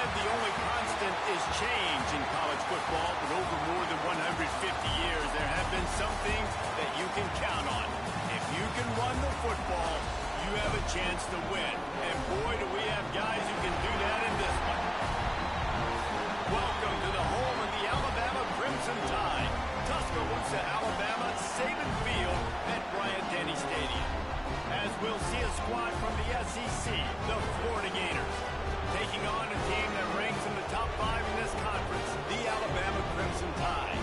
said the only constant is change in college football, but over more than 150 years, there have been some things that you can count on. If you can run the football, you have a chance to win. And boy, do we have guys who can do that in this one. Welcome to the home of the Alabama Crimson Tide. Tuscaloosa, Alabama, Saban Field at Bryant-Denny Stadium. As we'll see a squad from the SEC, the Florida Gators, taking on a team that ranks in the top 5 in this conference, the Alabama Crimson Tide.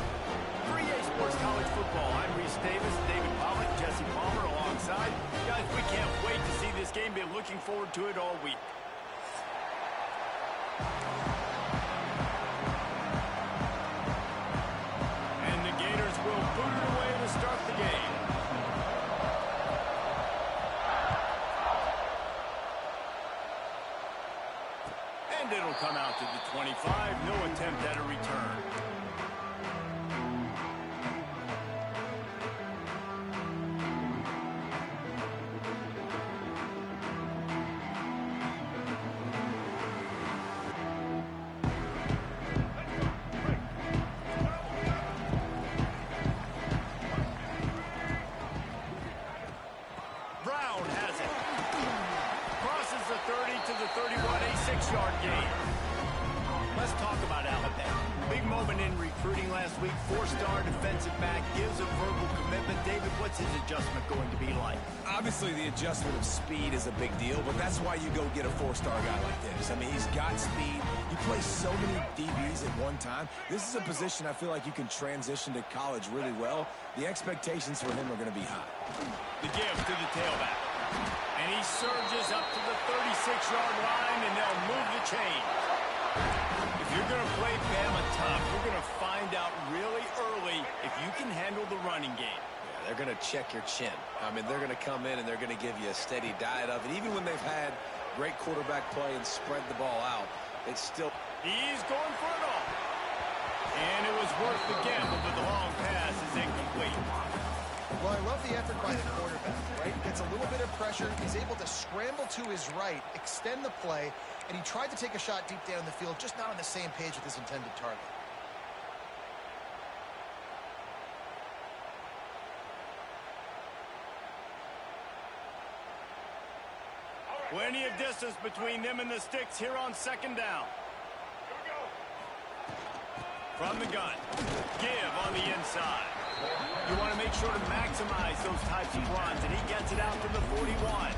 For EA Sports College Football, I'm Reese Davis, David Pollock, Jesse Palmer alongside. Guys, we can't wait to see this game. Been looking forward to it all week. And the Gators will boot it away to start the game. And it'll come out to the 25. No attempt at a return. Brown has it. Crosses the 30 to the 31, a 6-yard gain. Let's talk about Alabama. Big moment in recruiting last week. 4-star defensive back gives a verbal commitment. David, what's his adjustment going to be like? Obviously, the adjustment of speed is a big deal, but that's why you go get a 4-star guy like this. I mean, he's got speed. He plays so many DBs at one time. This is a position I feel like you can transition to college really well. The expectations for him are going to be high. The give to the tailback. And he surges up to the 36-yard line, and they'll move the chain. If you're going to play Bama tough, you're going to find out really early if you can handle the running game. Yeah, they're going to check your chin. I mean, they're going to come in and they're going to give you a steady diet of it. Even when they've had great quarterback play and spread the ball out, it's still... He's going for it all. And it was worth the gamble, but the long pass is incomplete. Well, I love the effort by the quarterback, right? Gets a little bit of pressure. He's able to scramble to his right, extend the play, and he tried to take a shot deep down the field, just not on the same page with his intended target. Plenty of distance between them and the sticks here on 2nd down. From the gun. Give on the inside. You want to make sure to maximize those types of runs, and he gets it out to the 41.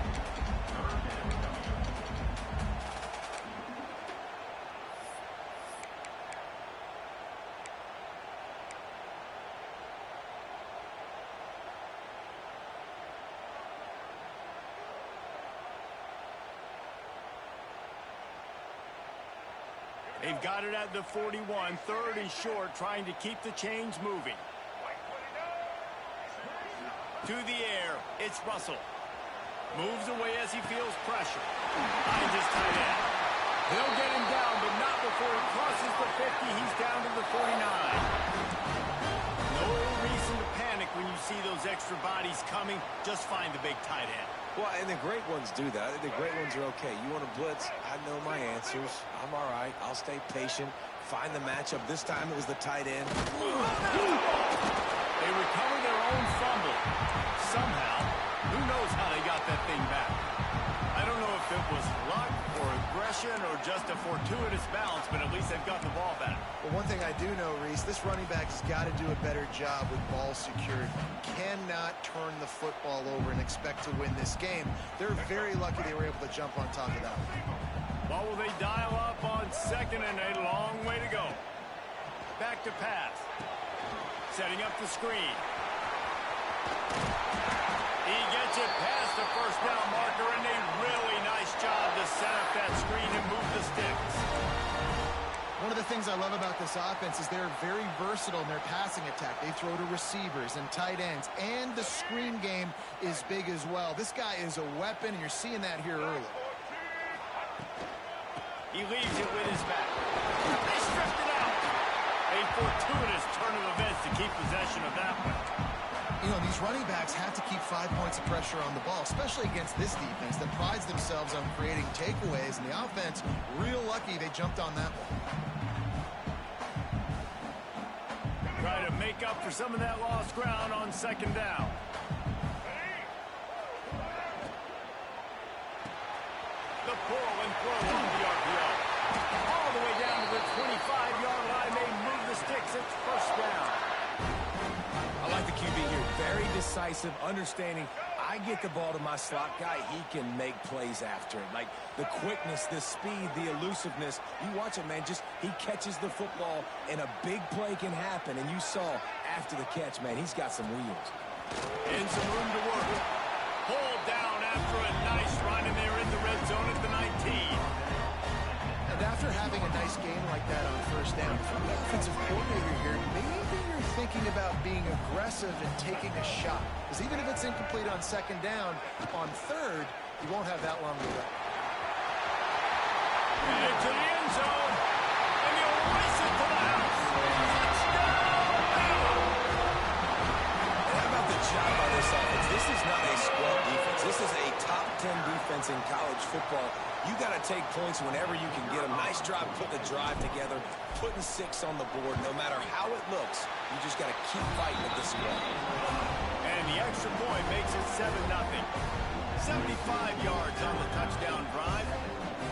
They've got it at the 41, 3rd and short, trying to keep the chains moving. To the air, it's Russell. Moves away as he feels pressure. Finds his tight end. They'll get him down, but not before he crosses the 50. He's down to the 49. No reason to panic when you see those extra bodies coming. Just find the big tight end. Well, and the great ones do that. The great ones are okay. You want to blitz? I know my answers. I'm all right. I'll stay patient. Find the matchup. This time it was the tight end. They recover their own fumble. Somehow, who knows how they got that thing back. I don't know if it was luck or aggression or just a fortuitous bounce, but at least they've got the ball back. Well, one thing I do know, Reese, this running back has got to do a better job with ball security. Cannot turn the football over and expect to win this game. They're very lucky they were able to jump on top of that one. Well, will they dial up on 2nd and a long way to go? Back to pass. Setting up the screen. He gets it past the 1st down marker, and a really nice job to set up that screen and move the sticks. One of the things I love about this offense is they're very versatile in their passing attack. They throw to receivers and tight ends, and the screen game is big as well. This guy is a weapon, and you're seeing that here early. He leaves it with his back. They stripped it out. A fortuitous turn of events to keep possession of that one. You know, these running backs have to keep 5 points of pressure on the ball, especially against this defense that prides themselves on creating takeaways, and the offense, real lucky they jumped on that one. Try to make up for some of that lost ground on second down. The pull and throw on the RPO. All the way down to the 25-yard line. They move the sticks. It's first down. I like the QB here. Very decisive, understanding. I get the ball to my slot guy, he can make plays after it. Like the quickness, the speed, the elusiveness. You watch it, man, he catches the football and a big play can happen. And you saw after the catch, man, he's got some wheels. In some room to work. Pulled down after a nice run, and they're in the red zone at the 19. And after having a nice game like that on first down, from the offensive coordinator here, maybe you're thinking about being aggressive and taking a shot. Because even if it's incomplete on second down, on third, you won't have that long to go. Into the end zone, and he'll race it to the house. Touchdown, Bama! And how about the job by this offense? This is not a scrub defense. This is a top 10 defense in college football. You got to take points whenever you can get them. Nice job putting the drive together, putting 6 on the board. No matter how it looks, you just got to keep fighting at this way. And the extra point makes it 7-0. 75 yards on the touchdown drive.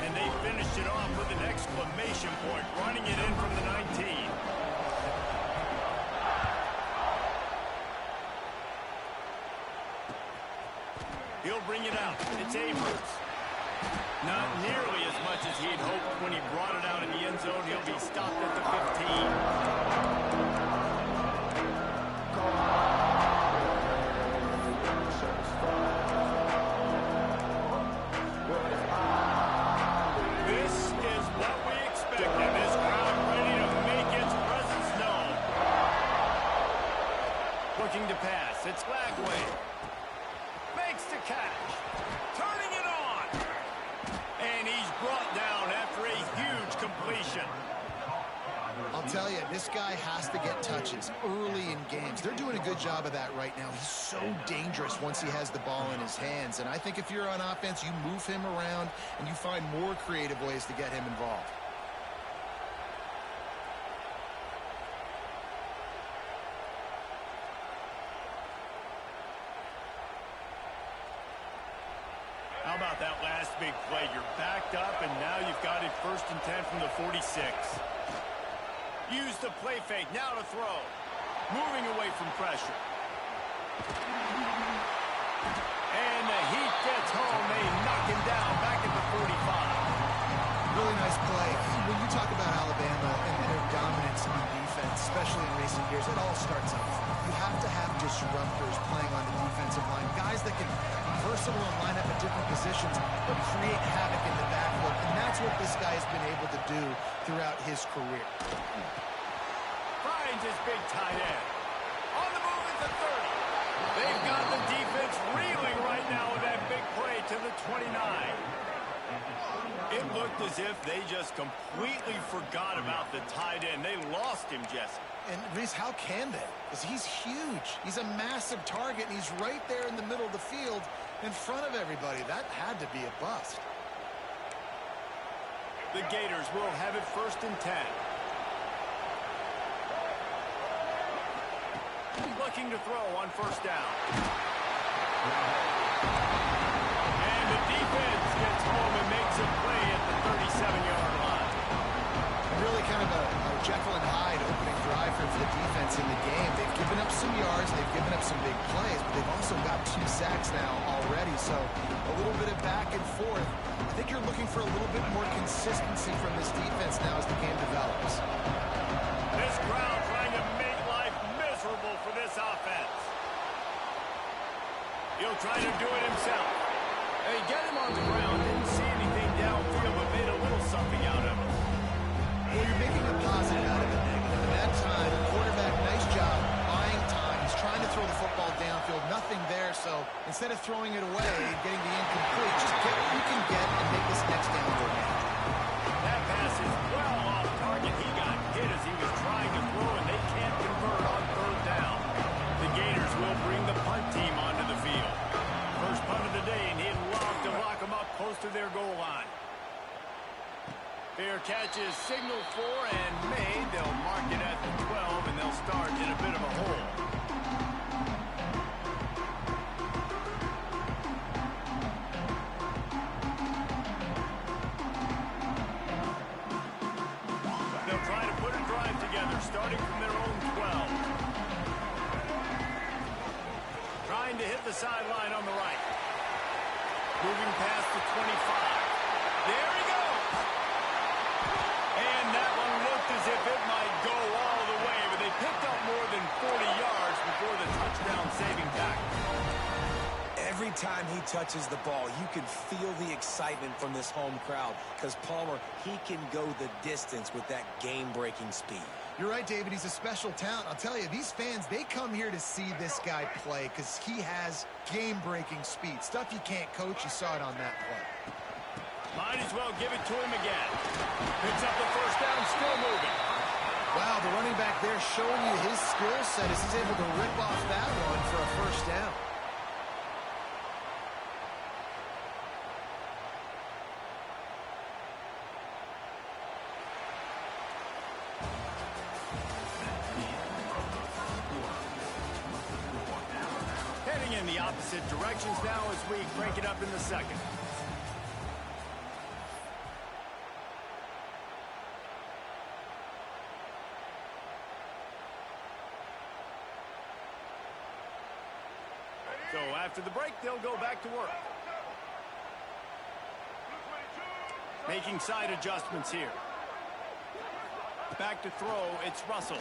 And they finished it off with an exclamation point, running it in from the 19. He'll bring it out. It's Abrams. Not nearly as much as he'd hoped when he brought it out in the end zone. He'll be stopped at the 15. This is what we expected. This crowd ready to make its presence known. Looking to pass. It's Lagway. Makes the catch. Turning it on. And he's brought down after a huge completion. I'll tell you, this guy has to get touches early in games. They're doing a good job of that right now. He's so dangerous once he has the ball in his hands. And I think if you're on offense, you move him around and you find more creative ways to get him involved. How about that last big play? You're backed up, and now you've got it 1st and 10 from the 46. Use the play fake. Now to throw. Moving away from pressure. And the Heat gets home. They knock him down back at the 45. Really nice play. When you talk about Alabama and their dominance on defense, especially in recent years, it all starts up front. You have to have disruptors playing on the defensive line, guys that can be versatile and line up at different positions, but create havoc in the backfield, and that's what this guy has been able to do throughout his career. Finds his big tight end. On the move at the 30. They've got the defense reeling right now with that big play to the 29. It looked as if they just completely forgot about the tight end. They lost him, Jesse. And Reese, how can they? Because he's huge. He's a massive target, and he's right there in the middle of the field in front of everybody. That had to be a bust. The Gators will have it 1st and 10. Looking to throw on 1st down. And the defense gets home and makes a play at the 37-yard line. Really kind of a Jekyll and Hyde opening drive for the defense in the game. They've given up some yards, they've given up some big plays, but they've also got 2 sacks now already, so a little bit of back and forth. I think you're looking for a little bit more consistency from this defense now as the game develops. This crowd trying to make life miserable for this offense. He'll try to do it himself. They get him on the ground, didn't see anything downfield, but made a little something out of it. Well, you're making a positive out of a negative. And that time, the quarterback, nice job, buying time. He's trying to throw the football downfield, nothing there. So instead of throwing it away and getting the incomplete, just get what you can get and make this next down go down. That pass is well off target. He got hit as he was trying to throw, and they can't convert on 3rd down. The Gators will bring the sideline on the right. Moving past the 25. There he goes. And that one looked as if it might go all the way, but they picked up more than 40 yards before the touchdown-saving tackle. Every time he touches the ball, you can feel the excitement from this home crowd because Palmer, he can go the distance with that game-breaking speed. You're right, David. He's a special talent. I'll tell you, these fans, they come here to see this guy play because he has game-breaking speed. Stuff you can't coach. You saw it on that play. Might as well give it to him again. Picks up the first down, still moving. Wow, the running back there showing you his skill set as he's able to rip off that one for a first down. Heading in the opposite directions now as we crank it up in the second. So after the break, they'll go back to work. Making side adjustments here. Back to throw, it's Russell.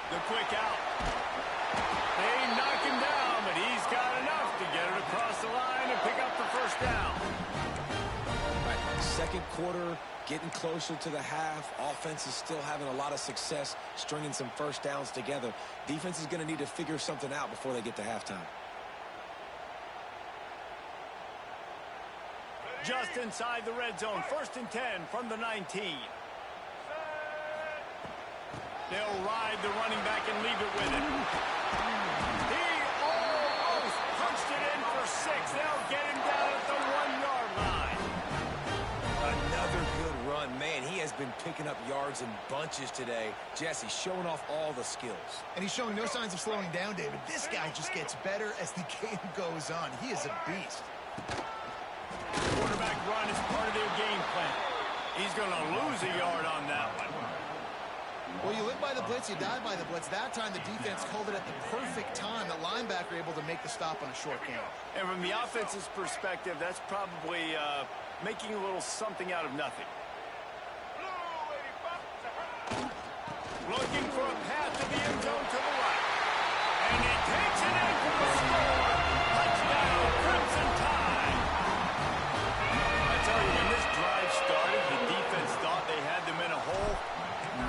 The quick out. They knock him down, but he's got enough to get it across the line and pick up the first down. Right, second quarter, getting closer to the half. Offense is still having a lot of success stringing some first downs together. Defense is going to need to figure something out before they get to halftime. Just inside the red zone, 1st and 10 from the 19. They'll ride the running back and leave it with him. He almost punched it in for 6. They'll get him down at the 1-yard line. Another good run. Man, he has been picking up yards in bunches today. Jesse showing off all the skills. And he's showing no signs of slowing down, David. This guy just gets better as the game goes on. He is a beast. Quarterback run is part of their game plan. He's going to lose a yard on that one. Well, you live by the blitz, you die by the blitz. That time the defense called it at the perfect time. The linebacker able to make the stop on a short game. And from the offense's perspective, that's probably making a little something out of nothing. Looking for a path to the end zone to the right. And he takes it in for the score. Touchdown, Crimson Tide. I tell you, when this drive started, the defense thought they had them in a hole.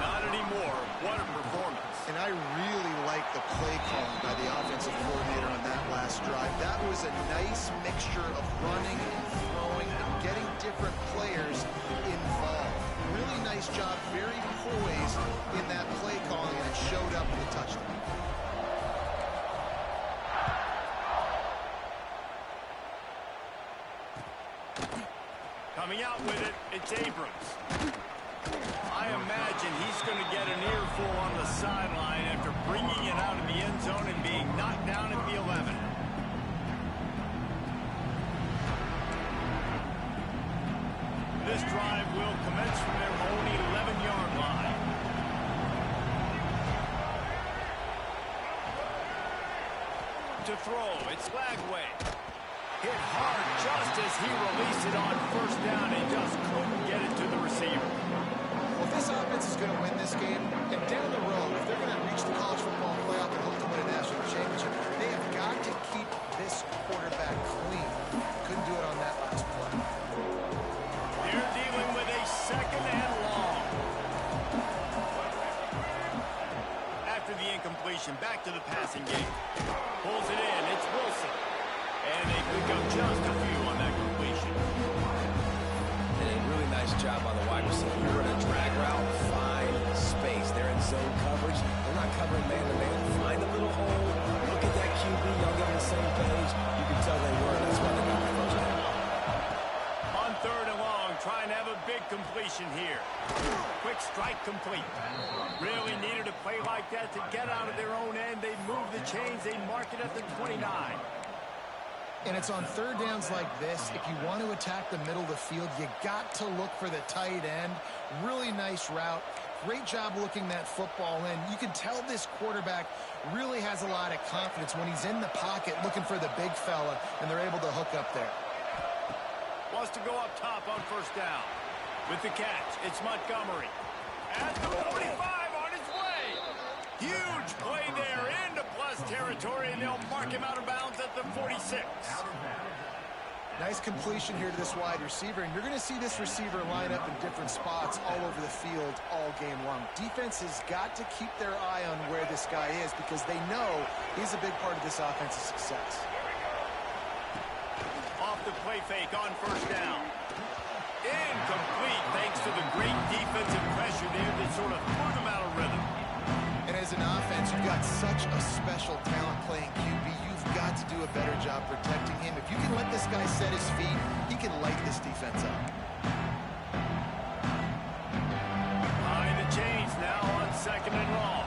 Not anymore. What a performance. And I really like the play calling by the offensive coordinator on that last drive. That was a nice mixture of running and throwing and getting different players involved. Really nice job, very poised in that play calling, and it showed up in the touchdown. Coming out with it, it's Abrams. I imagine he's going to get an earful on the sideline after bringing it out of the end zone and being knocked down at the 11. This drive will commence from their own 11-yard line. To throw, it's Lagway. Hit hard just as he released it on first down and just couldn't get it to the receiver. Well, if this offense is going to win this game, and down the road, if they're going to reach the college football playoff and hope to win a national championship, they have got to keep this quarterback clean. Couldn't do it on that last play. They're dealing with a second and long. After the incompletion, back to the passing game. Pulls it in, it's Wilson. And they pick up just a few on that completion. And a really nice job by the wide receiver. You're in a drag route, find space. They're in zone coverage. They're not covering man-to-man. Find a little hole. Look at that QB. Y'all get on the same page. You can tell they were. That's why they got the first down. On 3rd and long, trying to have a big completion here. Quick strike complete. Really needed a play like that to get out of their own end. They move the chains. They mark it at the 29. And it's on 3rd downs like this. If you want to attack the middle of the field, you got to look for the tight end. Really nice route. great job looking that football in. You can tell this quarterback really has a lot of confidence when he's in the pocket looking for the big fella, and they're able to hook up there. Wants to go up top on first down. With the catch, it's Montgomery. At the 45 on his way. Huge play there into plus territory, and they'll mark him out of bounds at the 46. Nice completion here to this wide receiver, and you're going to see this receiver line up in different spots all over the field all game long. Defense has got to keep their eye on where this guy is because they know he's a big part of this offensive success. Off the play fake on first down. Incomplete thanks to the great defensive pressure there that sort of threw them out of rhythm. And as an offense, you've got such a special talent playing QB. You've got to do a better job protecting him. If you can let this guy set his feet, he can light this defense up. Behind the chains now on second and long.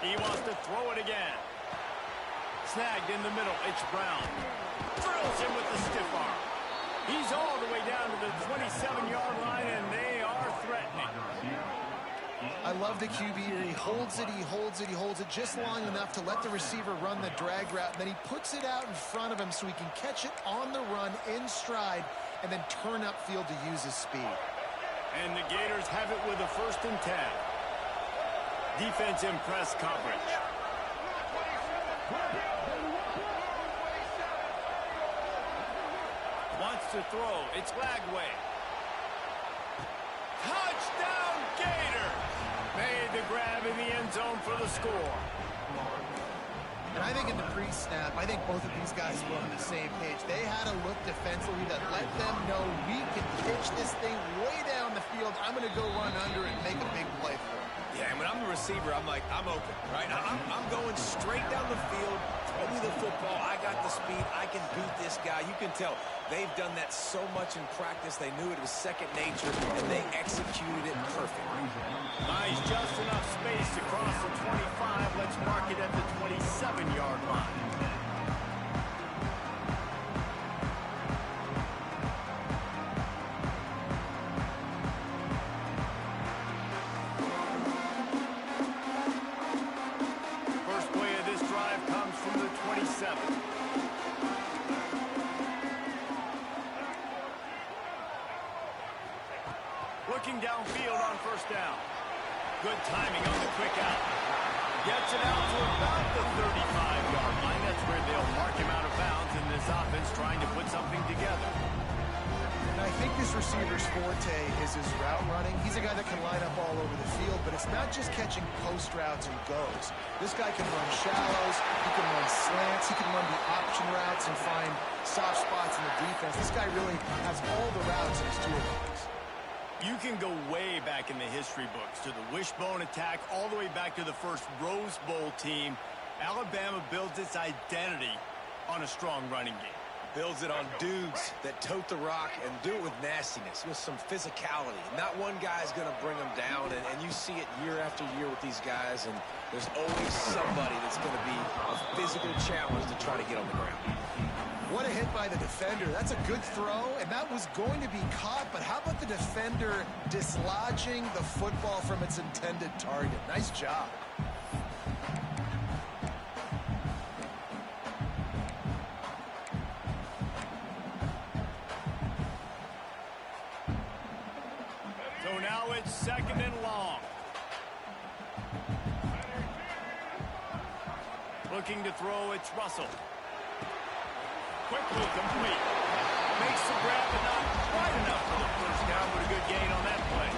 He wants to throw it again. Snagged in the middle. It's Brown. Drills him with the stiff arm. He's all the way down to the 27-yard line, and they are threatening. I love the QB here. He holds it, he holds it, he holds it just long enough to let the receiver run the drag route. And then he puts it out in front of him so he can catch it on the run in stride and then turn upfield to use his speed. And the Gators have it with a 1st and 10. Defense in press coverage. Wants to throw. It's Lagway. Touchdown, Gator! Made the grab in the end zone for the score. And I think in the pre-snap, I think both of these guys were on the same page. They had a look defensively that let them know we can pitch this thing way down the field. I'm going to go run under and make a big play for him. Yeah, and when I'm the receiver, I'm like, I'm open, right? I'm going straight down the field. Throw me the football. I got the speed. I can beat this guy. You can tell they've done that so much in practice. They knew it was second nature, and they executed it perfectly. Nice, just enough space to cross the 25. Let's mark it at the 27-yard line. Looking downfield on first down. Good timing on the quick out. Gets it out to about the 35-yard line. That's where they'll mark him out of bounds in this offense trying to put something together. And I think this receiver's forte is his route running. He's a guy that can line up all over the field, but it's not just catching post routes and goes. This guy can run shallows, he can run slants, he can run the option routes and find soft spots in the defense. This guy really has all the routes in his toolbox. You can go way back in the history books to the wishbone attack all the way back to the first Rose Bowl team. Alabama builds its identity on a strong running game. Builds it on dudes that tote the rock and do it with nastiness, with some physicality. Not one guy's going to bring them down, and you see it year after year with these guys, and there's always somebody that's going to be a physical challenge to try to get on the ground. What a hit by the defender. That's a good throw, and that was going to be caught, but how about the defender dislodging the football from its intended target? Nice job. So now it's second and long. Looking to throw, it's Russell. Quickly complete. Makes the grab, but not quite enough for the first down, but a good gain on that play.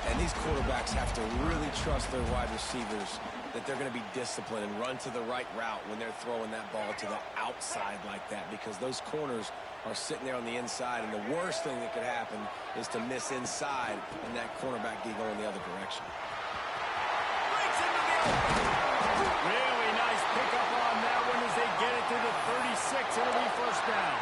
And these quarterbacks have to really trust their wide receivers that they're going to be disciplined and run to the right route when they're throwing that ball to the outside like that, because those corners are sitting there on the inside, and the worst thing that could happen is to miss inside and that cornerback get going the other direction. Breaks into the open. Really nice pickup on that one as they get it to the 36. It'll be first down.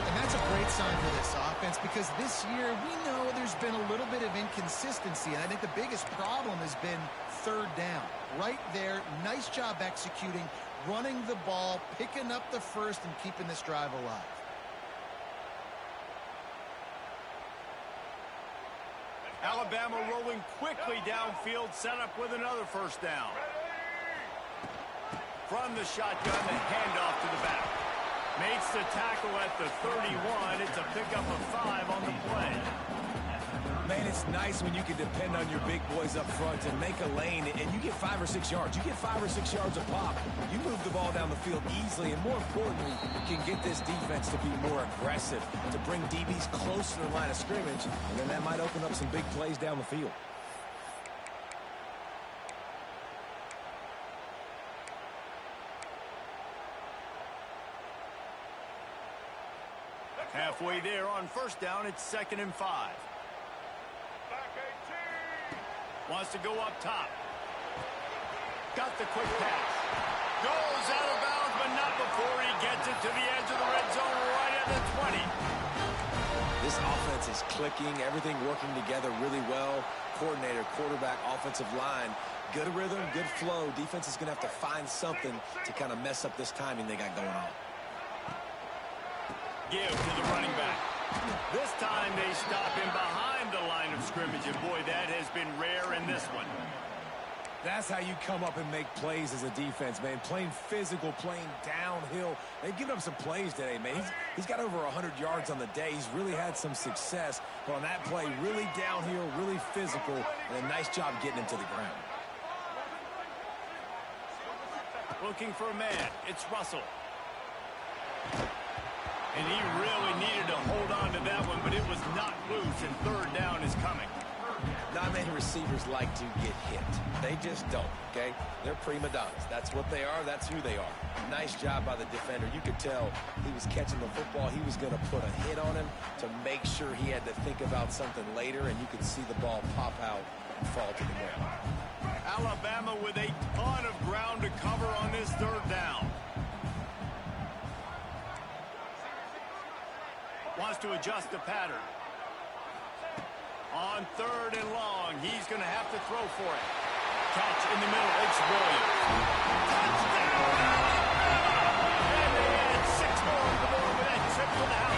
And that's a great sign for this offense, because this year we know there's been a little bit of inconsistency, and I think the biggest problem has been third down. Right there, nice job executing, running the ball, picking up the first, and keeping this drive alive. Alabama rolling quickly downfield, set up with another first down. From the shotgun, the handoff to the back. Makes the tackle at the 31. It's a pickup of 5 on the play. Man, it's nice when you can depend on your big boys up front and make a lane, and you get 5 or 6 yards. You get 5 or 6 yards a pop. You move the ball down the field easily, and more importantly, you can get this defense to be more aggressive, to bring DBs close to the line of scrimmage, and then that might open up some big plays down the field. Halfway there on first down, it's 2nd and 5. Wants to go up top. Got the quick pass. Goes out of bounds, but not before he gets it to the edge of the red zone right at the 20. This offense is clicking, everything working together really well. Coordinator, quarterback, offensive line. Good rhythm, good flow. Defense is going to have to find something to kind of mess up this timing they got going on. Give to the running back. This time they stop him behind the line of scrimmage, and boy, that has been rare in this one. That's how you come up and make plays as a defense, man. Playing physical, playing downhill. They've given up some plays today, man. He's got over 100 yards on the day. He's really had some success. But on that play, really downhill, really physical, and a nice job getting him to the ground. Looking for a man. It's Russell. And he really needed to hold on to that one, but it was not loose, and 3rd down is coming. Not many receivers like to get hit. They just don't, okay? They're prima donnas. That's what they are. That's who they are. Nice job by the defender. You could tell he was catching the football. He was going to put a hit on him to make sure he had to think about something later, and you could see the ball pop out and fall to the ground. Alabama with a ton of ground to cover on this 3rd down. Wants to adjust the pattern. On 3rd and long, he's going to have to throw for it. Catch in the middle. It's Williams. Touchdown, Alabama! And they add 6 more on the board with that trip to the house.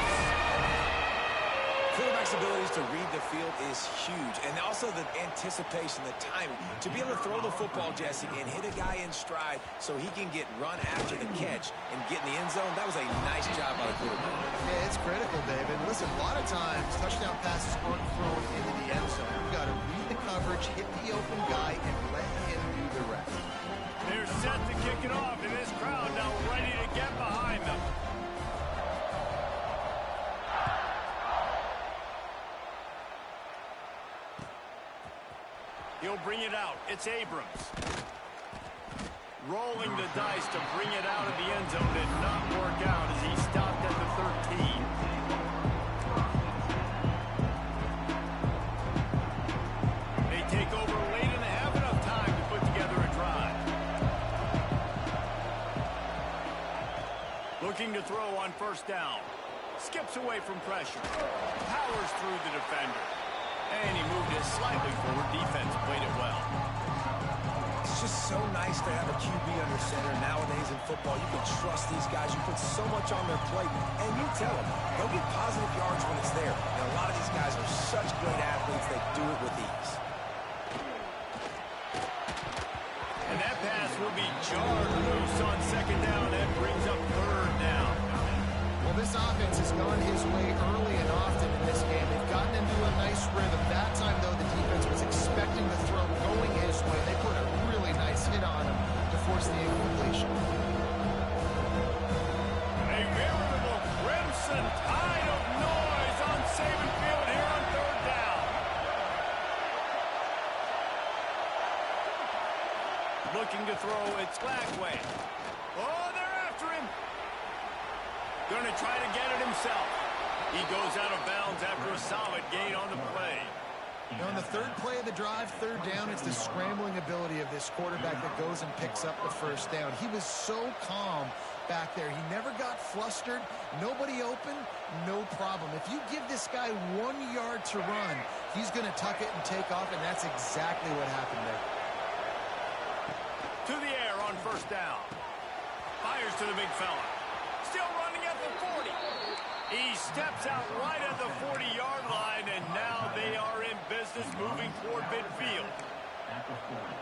Quarterback's abilities to read the field is huge, and also the anticipation, the timing. To be able to throw the football, Jesse, and hit a guy in stride so he can get run after the catch and get in the end zone, that was a nice job by the quarterback. Yeah, it's critical, David. Listen, a lot of times touchdown passes aren't thrown into the end zone. You've got to read the coverage, hit the open guy, and let him do the rest. They're set to kick it off, and this crowd now ready to get behind them. He'll bring it out. It's Abrams. Rolling the dice to bring it out of the end zone did not work out as he stopped at the 13. They take over late and have enough time to put together a drive. Looking to throw on first down. Skips away from pressure. Powers through the defender. And he moved it slightly forward. Defense played it well. It's just so nice to have a QB under center nowadays in football. You can trust these guys. You put so much on their plate. And you tell them, they'll get positive yards when it's there. And a lot of these guys are such great athletes, they do it with ease. And that pass will be jarred loose on 2nd down. That brings up 3rd down. Well, this offense has gone his way early and often in this game. They've gotten into a nice rhythm. That time, though, the defense was expecting the throw going his way. They put a really nice hit on him to force the incompletion. A veritable crimson tide of noise on Saban Field here on 3rd down. Looking to throw, it's Flagway. Oh, they're after him. Going to try to get it himself. He goes out of bounds after a solid gain on the play. Now, on the 3rd play of the drive, 3rd down, it's the scrambling ability of this quarterback that goes and picks up the first down. He was so calm back there. He never got flustered. Nobody open, no problem. If you give this guy 1 yard to run, he's going to tuck it and take off, and that's exactly what happened there. To the air on first down. Fires to the big fella. Still running at the 40. He steps out right at the 40-yard line, and now they are in business moving toward midfield.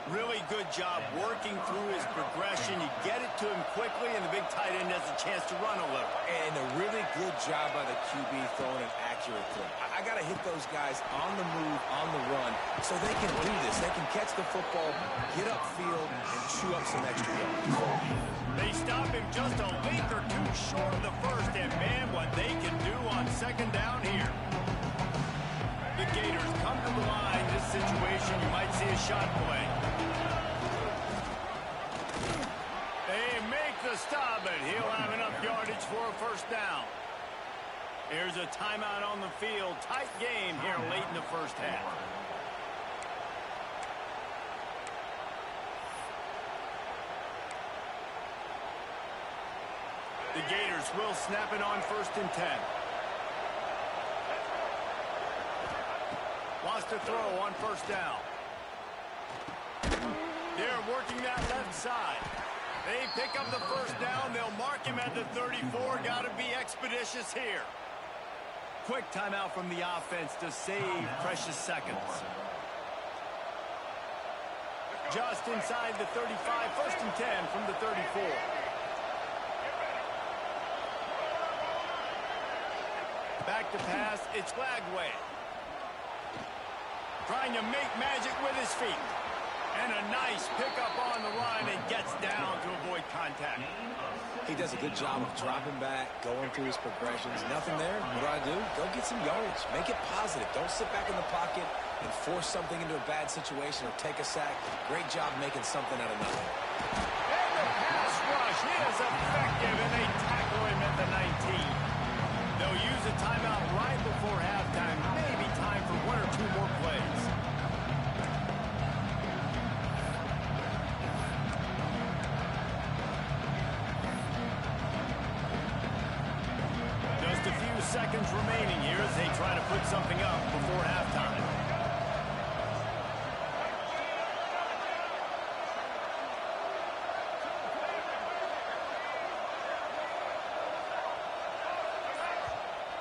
Really good job working through his progression. You get it to him quickly, and the big tight end has a chance to run a little. And a really good job by the QB throwing an accurate throw. I got to hit those guys on the move, on the run, so they can do this. They can catch the football, get upfield, and chew up some extra yards. They stop him just a length or two short of the first, and man, what they can do on second down here. The Gators come to the line. This situation, you might see a shot play. They make the stop, but he'll have enough yardage for a first down. Here's a timeout on the field. Tight game here late in the first half. The Gators will snap it on 1st and 10. Wants to throw on 1st down. They're working that left side. They pick up the 1st down. They'll mark him at the 34. Got to be expeditious here. Quick timeout from the offense to save precious seconds. Just inside the 35. 1st and 10 from the 34. Back to pass. It's Flagway. Trying to make magic with his feet. And a nice pickup on the run and gets down to avoid contact. He does a good job of dropping back, going through his progressions. Nothing there. What do? Go get some yardage. Make it positive. Don't sit back in the pocket and force something into a bad situation or take a sack. Great job making something out of nothing. And the pass rush is effective, and they tackle him at the 19. They'll use a timeout right before halftime. Maybe time for 1 or 2 more plays. Just a few seconds remaining here as they try to put something up before halftime.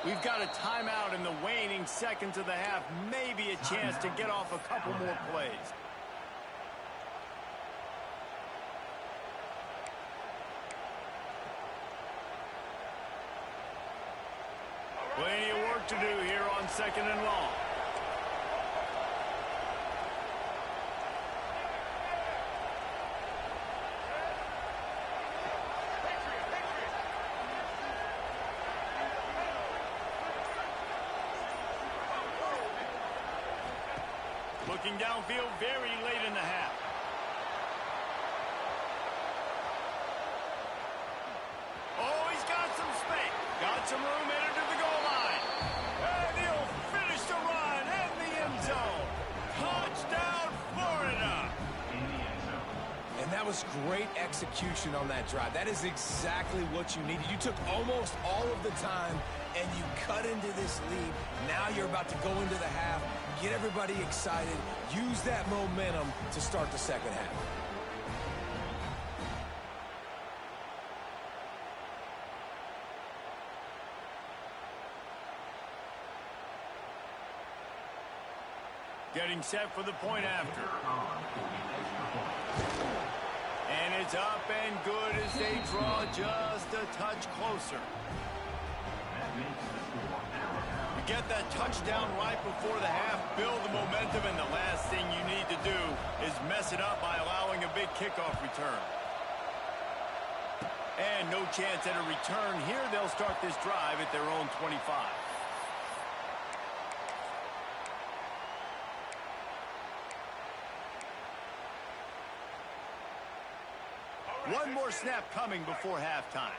We've got a timeout in the waning seconds of the half. Maybe a chance to get off a couple more plays. Plenty of work to do here on 2nd and long. Looking downfield very late in the half. Oh, he's got some space. Got some room headed to the goal line. And he'll finish the run in the end zone. Touchdown, Florida. And that was great execution on that drive. That is exactly what you needed. You took almost all of the time, and you cut into this lead. Now you're about to go into the half, get everybody excited, use that momentum to start the second half. Getting set for the point after. And it's up and good as they draw just a touch closer. You get that touchdown right before the half, build the momentum, and the last thing you need to do is mess it up by allowing a big kickoff return. And no chance at a return here. They'll start this drive at their own 25. One more snap coming before halftime.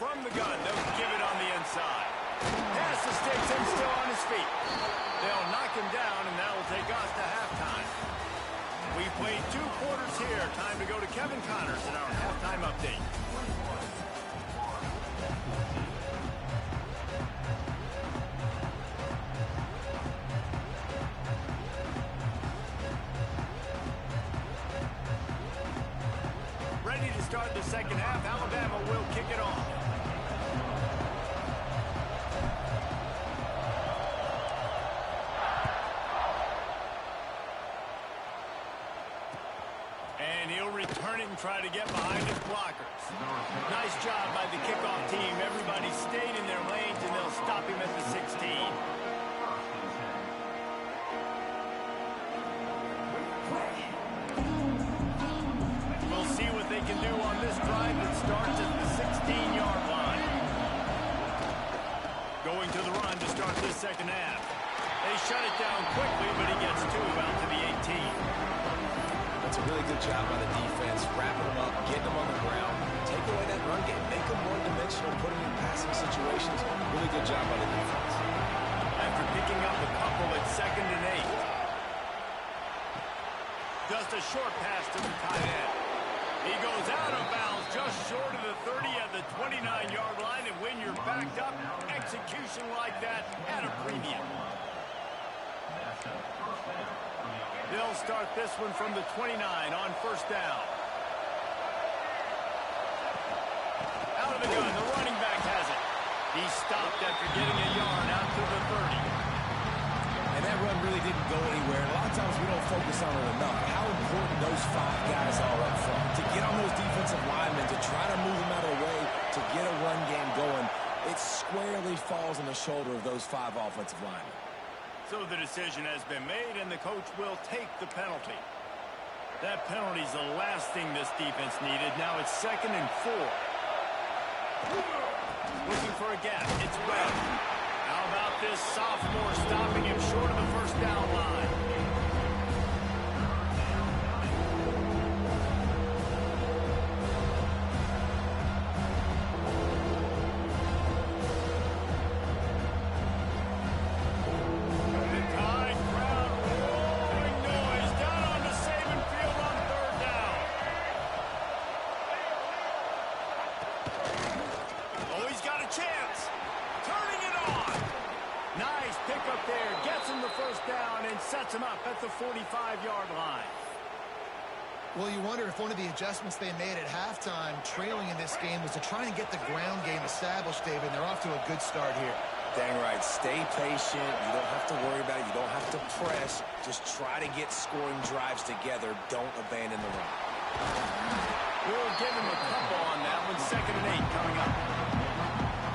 From the gun, they'll give it on the inside. Pass the sticks and still on his feet. They'll knock him down, and that will take us to halftime. We played 2 quarters here. Time to go to Kevin Connors in our halftime update. Ready to start the second half. Alabama will kick it off. And he'll return it and try to get behind his blockers. Nice job by the kickoff team. Everybody stayed in their lanes, and they'll stop him at the 16. We'll see what they can do on this drive that starts at the 16-yard line. Going to the run to start this second half. They shut it down quickly, but he gets two out to the 18. That's a really good job by the defense, wrapping them up, getting them on the ground, take away that run game, make them one-dimensional, put them in passing situations. Really good job by the defense. After picking up a couple at 2nd and 8. Just a short pass to the tight end. He goes out of bounds just short of the 30 at the 29-yard line, and when you're backed up, execution like that at a premium. They'll start this one from the 29 on first down. Out of the gun, the running back has it. He stopped after getting a yard out to the 30. And that run really didn't go anywhere. A lot of times we don't focus on it enough. How important those 5 guys are up front. To get on those defensive linemen, to try to move them out of the way, to get a run game going, it squarely falls on the shoulder of those 5 offensive linemen. So the decision has been made, and the coach will take the penalty. That penalty's the last thing this defense needed. Now it's 2nd and 4. Looking for a gap. It's Webb. How about this sophomore stopping him short of the first down line? Sets him up at the 45-yard line. Well, you wonder if one of the adjustments they made at halftime, trailing in this game, was to try and get the ground game established, David. They're off to a good start here. Dang right. Stay patient. You don't have to worry about it. You don't have to press. Just try to get scoring drives together. Don't abandon the run. We'll give him a couple on that one. 2nd and 8 coming up.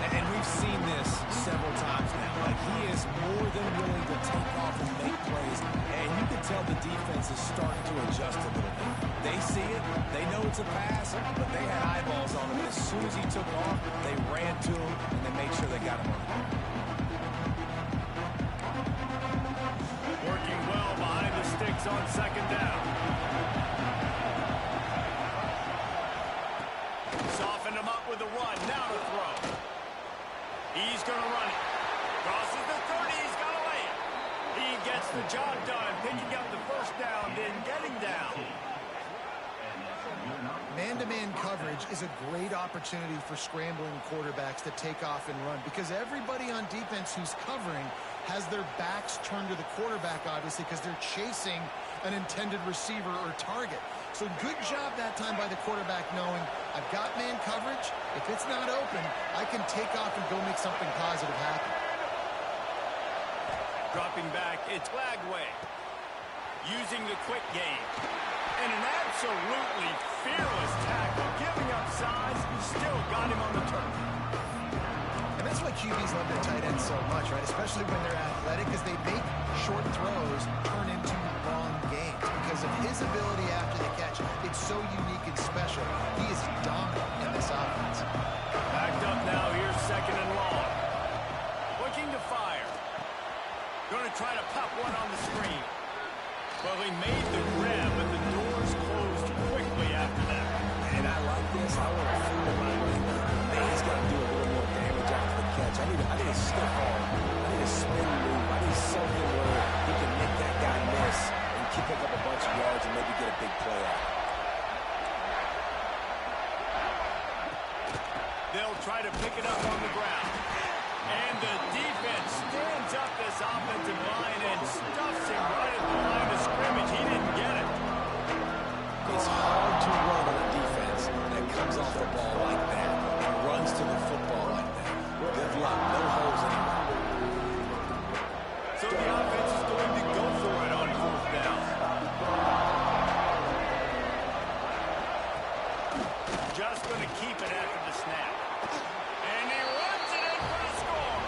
And we've seen this several times now. Like, he is more than willing to take off and make plays. And you can tell the defense is starting to adjust a little bit. They see it. They know it's a pass, but they had eyeballs on him. And as soon as he took off, they ran to him, and they made sure they got him on the ground. Working well behind the sticks on 2nd down. Softened him up with a run. Now to throw. He's going to run it. Crosses the 30. He's going to lay it. He gets the job done, picking up the first down, then getting down. Man-to-man coverage is a great opportunity for scrambling quarterbacks to take off and run, because everybody on defense who's covering has their backs turned to the quarterback, obviously, because they're chasing an intended receiver or target. So good job that time by the quarterback knowing, I've got man coverage. If it's not open, I can take off and go make something positive happen. Dropping back, it's Lagway. Using the quick game. And an absolutely fearless tackle. Giving up size, still got him on the turf. And that's why QBs love their tight ends so much, right? Especially when they're athletic, because they make short throws turn into long games. Because of his ability after the catch, it's so unique and special. He is dominant in this offense. Backed up now, here's 2nd and long. Looking to fire. Going to try to pop one on the screen. Well, he made the grab, but the doors closed quickly after that. And I like this. I want to fool my running back. Man, he's got to do a little more damage after the catch. I need a stiff arm. I need a spin move. I need something where he can make that guy miss and keep up a bunch of yards and maybe get a big play out. They'll try to pick it up on the ground. And the defense stands up this offensive line and stuffs him right at the line of scrimmage. He didn't get it. It's hard to run on a defense that comes off the ball like that and runs to the football like that. Good luck. No holes anywhere. So the offense is going to go for it on 4th down. Just going to keep it after the snap. And he runs it in for the score.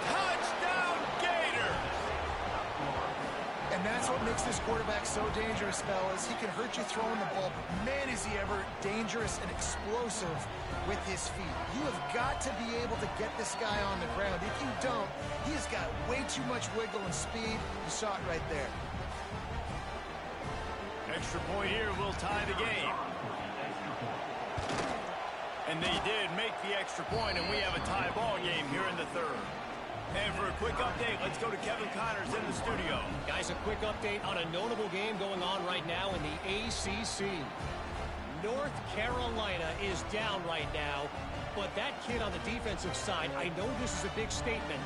Touchdown, Gator. And that's what makes this quarterback so dangerous, fellas. He can hurt you throwing the ball, but man, is he ever dangerous and explosive with his feet. You have got to be able to get this guy on the ground. If you don't, he's got way too much wiggle and speed. You saw it right there. Extra point here will tie the game. And they did make the extra point, and we have a tie ball game here in the 3rd. And for a quick update, let's go to Kevin Connors in the studio. Guys, a quick update on a notable game going on right now in the ACC. North Carolina is down right now, but that kid on the defensive side, I know this is a big statement,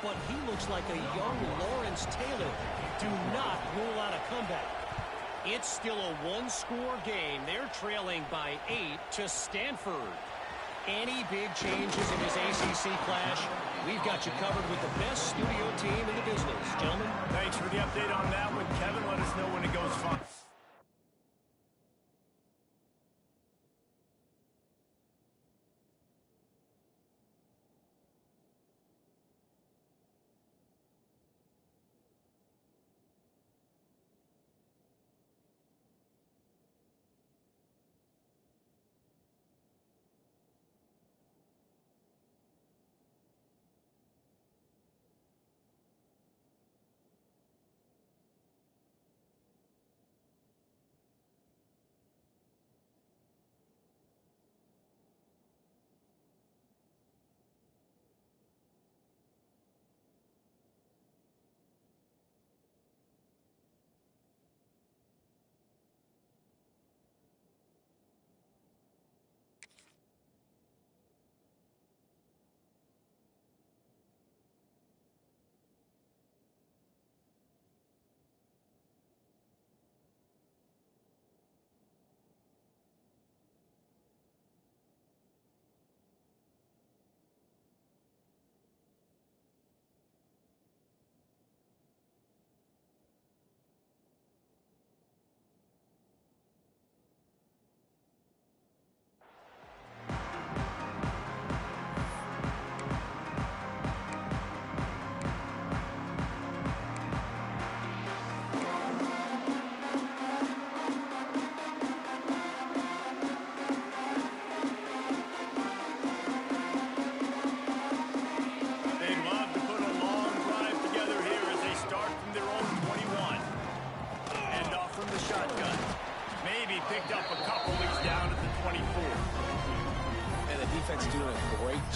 but he looks like a young Lawrence Taylor. Do not rule out a comeback. It's still a one-score game. They're trailing by 8 to Stanford. Any big changes in this ACC clash, we've got you covered with the best studio team in the business. Gentlemen. Thanks for the update on that one. Kevin, let us know when it goes fine.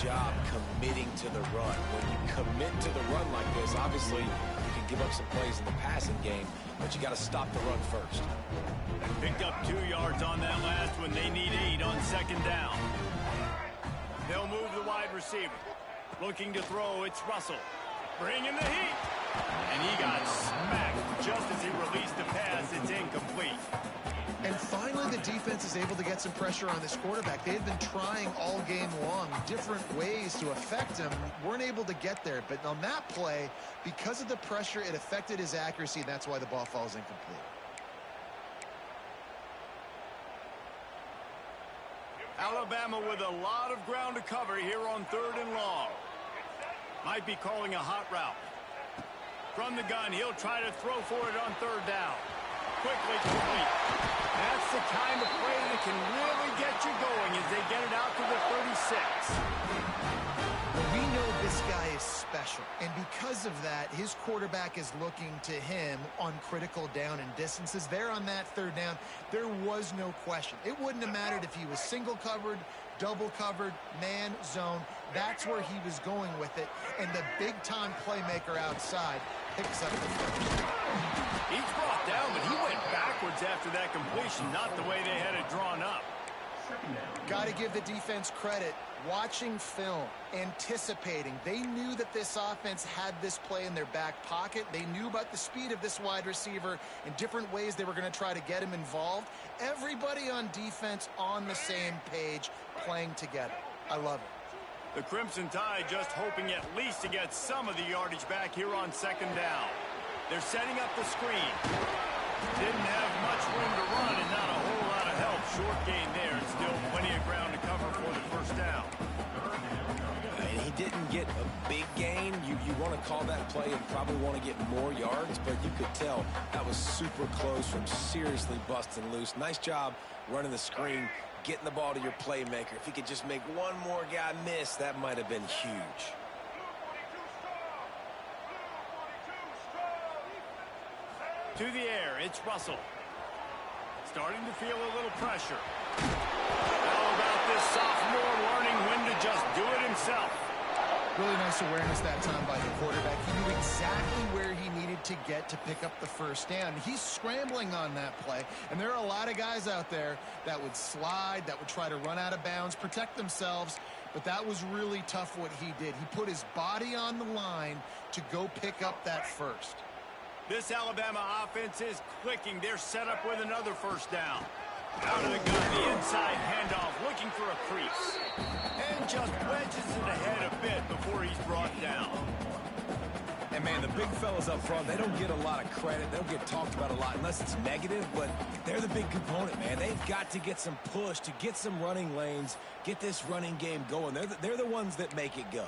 Job committing to the run. When you commit to the run like this, obviously you can give up some plays in the passing game, but you got to stop the run first. Picked up 2 yards on that last one. They need 8 on 2nd down. They'll move the wide receiver. Looking to throw, it's Russell. Bringing the heat. And he got smacked just as he released the pass. It's incomplete. And finally, the defense is able to get some pressure on this quarterback. They had been trying all game long different ways to affect him. Weren't able to get there. But on that play, because of the pressure, it affected his accuracy. And that's why the ball falls incomplete. Alabama with a lot of ground to cover here on 3rd and long. Might be calling a hot route. From the gun, he'll try to throw for it on 3rd down. Quickly complete. That's the kind of play that can really get you going as they get it out to the 36. We know this guy is special, and because of that, his quarterback is looking to him on critical down and distances. There on that 3rd down, there was no question. It wouldn't have mattered if he was single covered, double covered, man, zone. That's where he was going with it, and the big-time playmaker outside picks up the first. He's brought down, but he went backwards after that completion, not the way they had it drawn up. Got to give the defense credit. Watching film, anticipating. They knew that this offense had this play in their back pocket. They knew about the speed of this wide receiver and different ways they were going to try to get him involved. Everybody on defense on the same page, playing together. I love it. The Crimson Tide just hoping at least to get some of the yardage back here on second down. They're setting up the screen. Didn't have much room to run and not a whole lot of help. Short gain there and still plenty of ground to cover for the first down. And he didn't get a big gain. You want to call that play and probably want to get more yards, but you could tell that was super close from seriously busting loose. Nice job running the screen, getting the ball to your playmaker. If he could just make one more guy miss, that might have been huge. To the air, it's Russell. Starting to feel a little pressure. How about this sophomore learning when to just do it himself? Really nice awareness that time by the quarterback. He knew exactly where he needed to get to pick up the first down. He's scrambling on that play, and there are a lot of guys out there that would slide, that would try to run out of bounds, protect themselves, but that was really tough what he did. He put his body on the line to go pick up that first. This Alabama offense is clicking. They're set up with another first down. Out of the gun, the inside handoff, looking for a crease. And just wedges it ahead a bit before he's brought down. And, man, the big fellas up front, they don't get a lot of credit. They don't get talked about a lot unless it's negative, but they're the big component, man. They've got to get some push, to get some running lanes, get this running game going. They're the ones that make it go.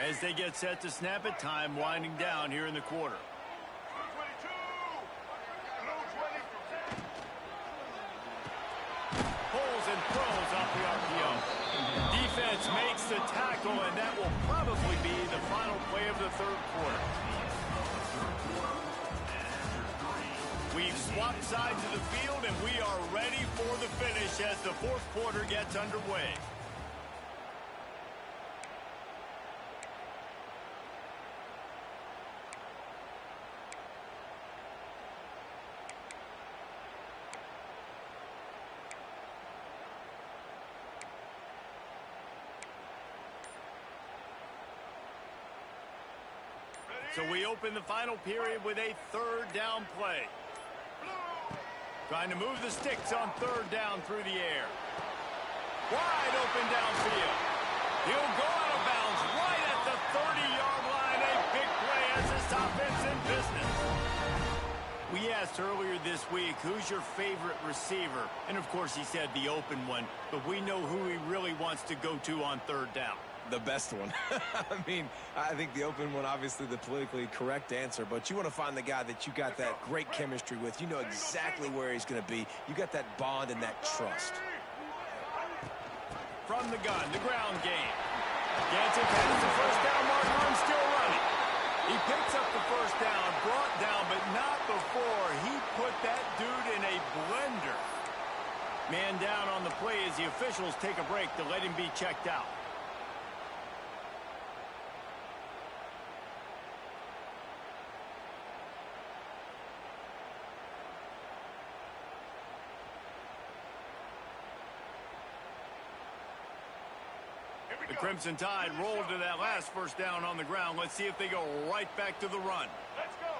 As they get set to snap it, time winding down here in the quarter. Pulls and throws off the RPO. Defense makes the tackle, and that will probably be the final play of the third quarter. We've swapped sides of the field, and we are ready for the finish as the fourth quarter gets underway. So we open the final period with a third down play. Trying to move the sticks on third down through the air. Wide open downfield. He'll go out of bounds right at the 30-yard line. A big play as this offense in business. We asked earlier this week, who's your favorite receiver? And, of course, he said the open one. But we know who he really wants to go to on third down. The best one. I mean, I think the open one, obviously the politically correct answer, but you want to find the guy that you got that great chemistry with. You know exactly where he's going to be. You got that bond and that trust. From the gun, the ground game. Gets it past the first down marker and still running. He picks up the first down, brought down, but not before he put that dude in a blender. Man down on the play as the officials take a break to let him be checked out. The Crimson Tide rolled to that last first down on the ground. Let's see if they go right back to the run. Let's go.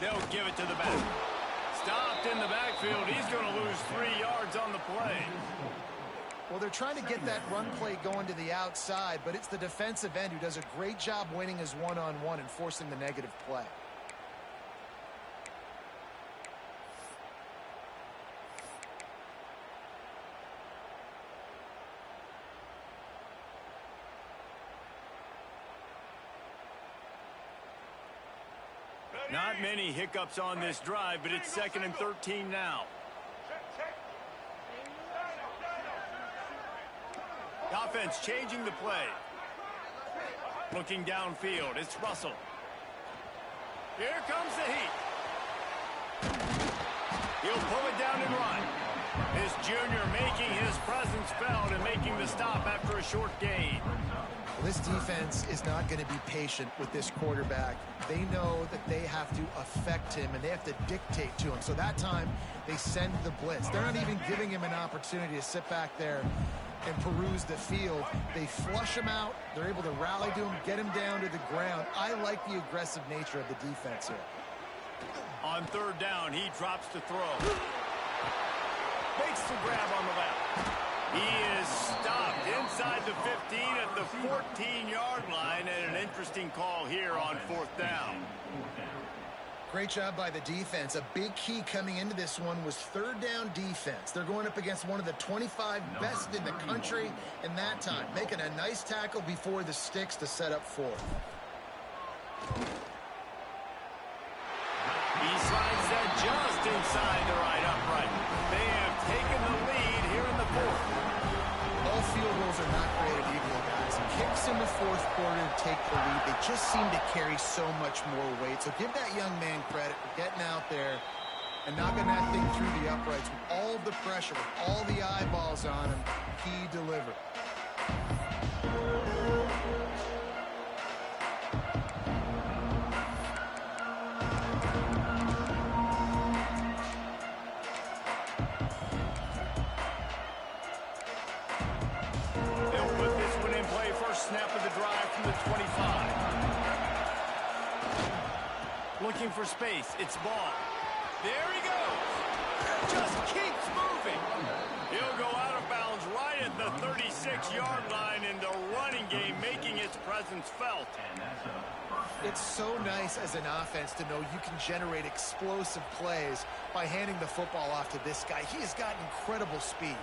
They'll give it to the back. Stopped in the backfield. He's going to lose 3 yards on the play. Well, they're trying to get that run play going to the outside, but it's the defensive end who does a great job winning his one-on-one and forcing the negative play. Not many hiccups on this drive, but it's 2nd and 13 now. The offense changing the play. Looking downfield, it's Russell. Here comes the heat. He'll pull it down and run. This junior making his presence felt and making the stop after a short gain. This defense is not going to be patient with this quarterback. They know that they have to affect him, and they have to dictate to him. So that time, they send the blitz. They're not even giving him an opportunity to sit back there and peruse the field. They flush him out. They're able to rally to him, get him down to the ground. I like the aggressive nature of the defense here. On third down, he drops to throw. Makes the grab on the left. He is stopped inside the 15 at the 14-yard line, and an interesting call here on fourth down. Great job by the defense. A big key coming into this one was third down defense. They're going up against one of the 25 best in the country in that time, making a nice tackle before the sticks to set up fourth. He slides that just inside the right upright. They have taken the lead here in the fourth. All field goals are not created equal, guys. Kicks in the fourth quarter to take the lead. They just seem to carry so much more weight. So give that young man credit for getting out there and knocking that thing through the uprights with all of the pressure, with all the eyeballs on him. He delivered. Snap of the drive from the 25. Looking for space. It's ball. There he goes. Just keeps moving. He'll go out of bounds right at the 36-yard line in the running game, making its presence felt. It's so nice as an offense to know you can generate explosive plays by handing the football off to this guy. He has got incredible speed.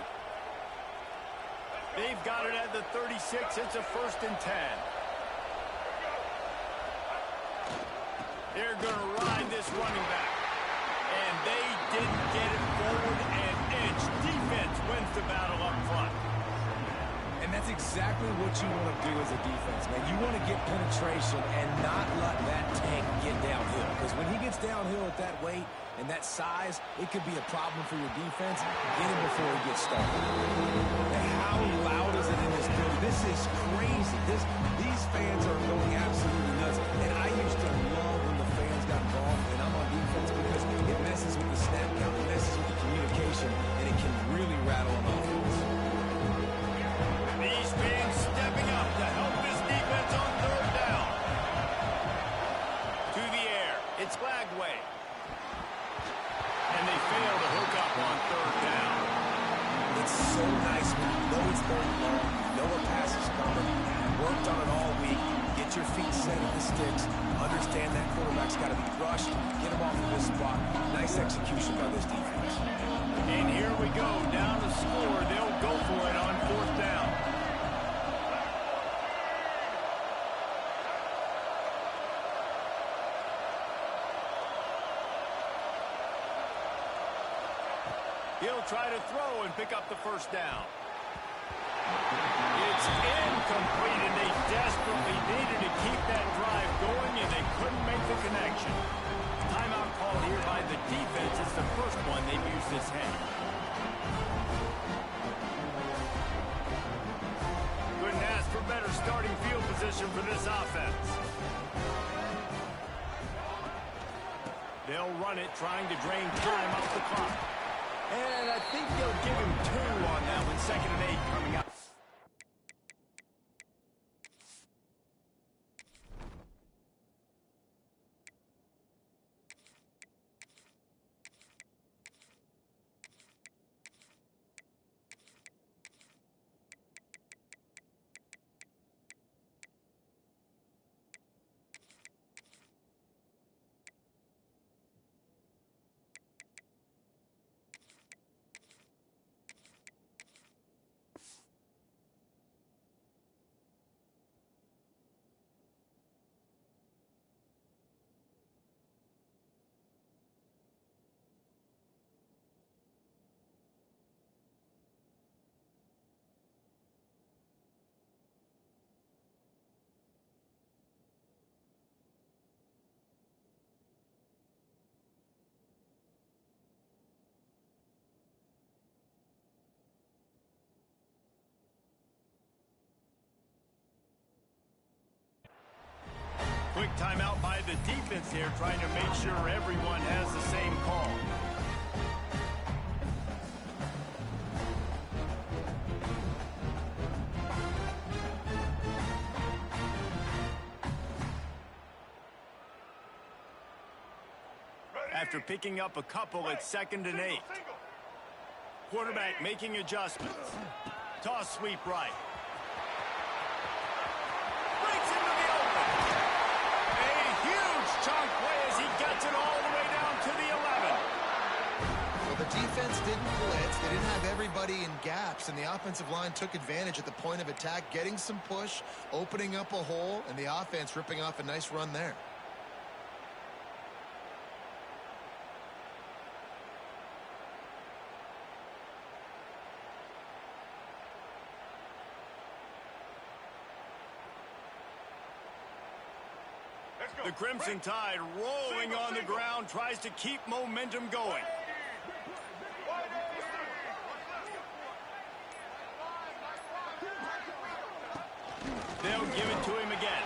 They've got it at the 36. It's a 1st and 10. They're going to ride this running back. And they didn't get it forward an inch. Defense wins the battle up front. And that's exactly what you want to do as a defense, man. You want to get penetration and not let that tank get downhill. Because when he gets downhill at that weight and that size, it could be a problem for your defense. Get him before he gets started. And how loud is it in this building? This is crazy. These fans are going absolutely nuts. And I used to love when the fans got involved, and I'm on defense because it messes with the snap count, it messes with the communication, and it can really rattle an offense. These fans stepping up to help this defense on third down. To the air. It's Lagway. And they fail to hook up on third down. It's so nice when you know it's third and long, you know a pass is coming, you worked on it all week, get your feet set at the sticks, understand that quarterback's got to be rushed, get him off of this spot. Nice execution by this defense. And here we go, down the score. They'll go for it on fourth down. He'll try to throw and pick up the first down. It's incomplete, and they desperately needed to keep that drive going, and they couldn't make the connection. Timeout called here by the defense. It's the first one they've used this half. Couldn't ask for better starting field position for this offense. They'll run it, trying to drain time off the clock. And I think they'll give him 2 on that one. 2nd and 8 coming up. timeout by the defense here, trying to make sure everyone has the same call. After picking up a couple at 2nd and 8. Quarterback making adjustments. Toss sweep right. Breaks into the open. A huge chunk play as he gets it all the way down to the 11. Well, the defense didn't blitz. They didn't have everybody in gaps, and the offensive line took advantage at the point of attack, getting some push, opening up a hole, and the offense ripping off a nice run there. The Crimson Tide rolling on the ground, tries to keep momentum going. They'll give it to him again.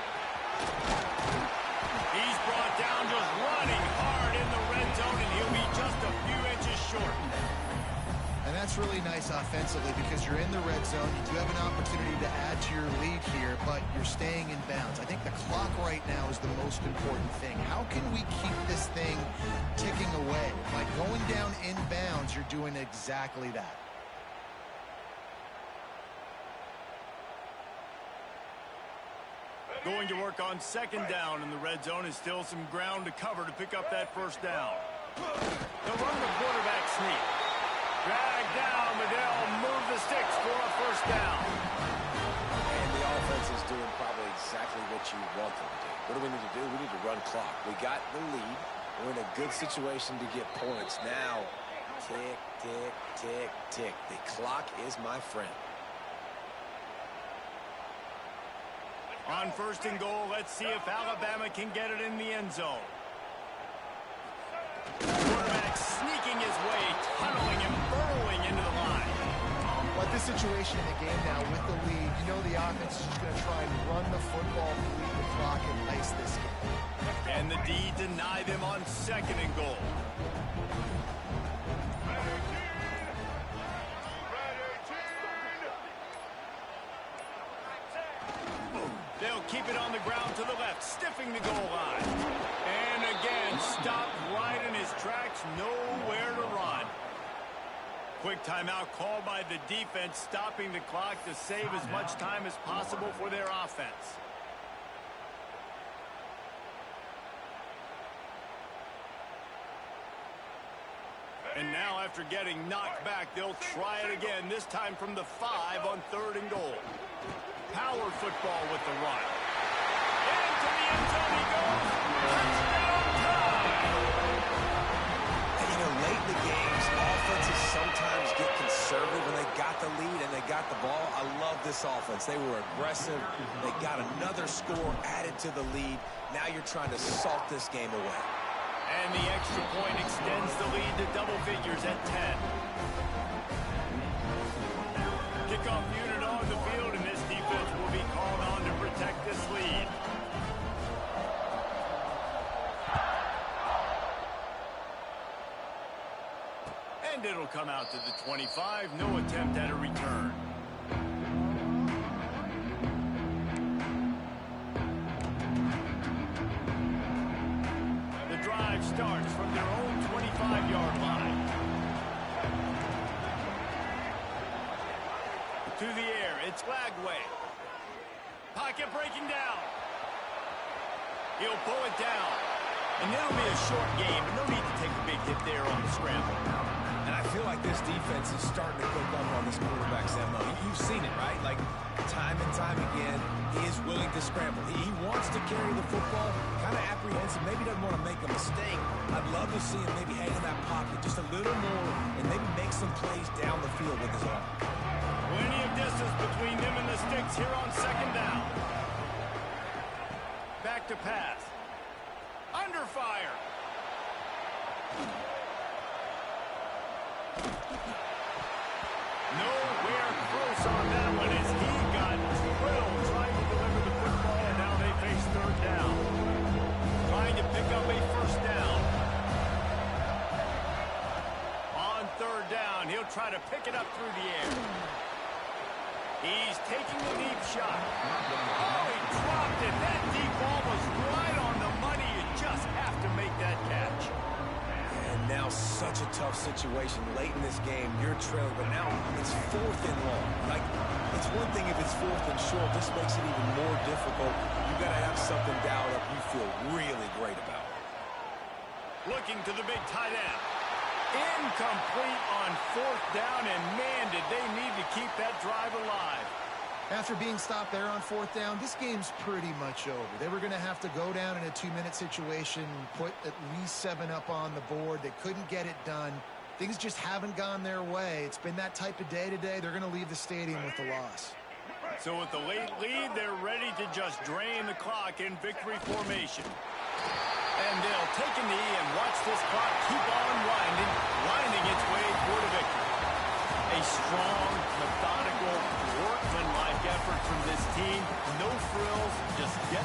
He's brought down, just running hard in the red zone, and he'll be just a few inches short. And that's really nice offensively because you're in the red zone. You do have an opportunity to add to your lead here, but you're staying in bounds. I think the clock right now is the most important thing. How can we keep this thing ticking away? By going down in bounds, you're doing exactly that. Going to work on 2nd down in the red zone, is still some ground to cover to pick up that 1st down. They'll run the quarterback sneak. Drag down, but they'll move the sticks for a 1st down. And the offense is doing probably exactly what you want them to do. What do we need to do? We need to run clock. We got the lead. We're in a good situation to get points. Now, tick, tick, tick, tick. The clock is my friend. On 1st and goal, let's see if Alabama can get it in the end zone. Quarterback sneaking his way, tunneling and burrowing into the line. But this situation in the game now with the lead, you know the offense is just going to try and run the football, lead the clock, and ice this game. And the D deny them on 2nd and goal. They'll keep it on the ground to the left, stiffing the goal line. And again, stopped right in his tracks, nowhere to run. Quick timeout called by the defense, stopping the clock to save as much time as possible for their offense. And now, after getting knocked back, they'll try it again, this time from the 5 on 3rd and goal. Power football with the run. Into the end zone he goes. Touchdown time! You know, late in the games, offenses sometimes get conservative when they got the lead and they got the ball. I love this offense. They were aggressive. They got another score added to the lead. Now you're trying to salt this game away. And the extra point extends the lead to double figures at 10. Kickoff unit on the field, and this defense will be called on to protect this lead. And it'll come out to the 25. No attempt at a return. The drive starts from their own 25-yard line. To the air, it's Lagway. Pocket breaking down. He'll pull it down. And it'll be a short game, but no need to take a big hit there on the scramble. And I feel like this defense is starting to cook up on this quarterback's MO. You've seen it, right? Like, time and time again, he is willing to scramble. He wants to carry the football, kind of apprehensive, maybe doesn't want to make a mistake. I'd love to see him maybe hang in that pocket just a little more and maybe make some plays down the field with his arm. Plenty of distance between them and the sticks here on 2nd down. Back to pass. Under fire. Nowhere close on that one as he got drilled trying to deliver the football, and now they face 3rd down. trying to pick up a first down. On third down, he'll try to pick it up through the air. He's taking the deep shot. Oh, he dropped it. That deep ball was right on the money. You just have to make that catch. And now such a tough situation late in this game. You're trailing, but now it's 4th and long. Like, it's one thing if it's 4th and short. This makes it even more difficult. You got to have something dialed up you feel really great about. Looking to the big tight end. Incomplete on 4th down, and man, did they need to keep that drive alive. After being stopped there on 4th down, this game's pretty much over. They were going to have to go down in a 2-minute situation, put at least 7 up on the board. They couldn't get it done. Things just haven't gone their way. It's been that type of day today. They're going to leave the stadium with the loss. So with the late lead, they're ready to just drain the clock in victory formation. And they'll take a knee and watch this clock keep on winding its way toward a victory. A strong, methodical, workmanlike effort from this team. No frills, just get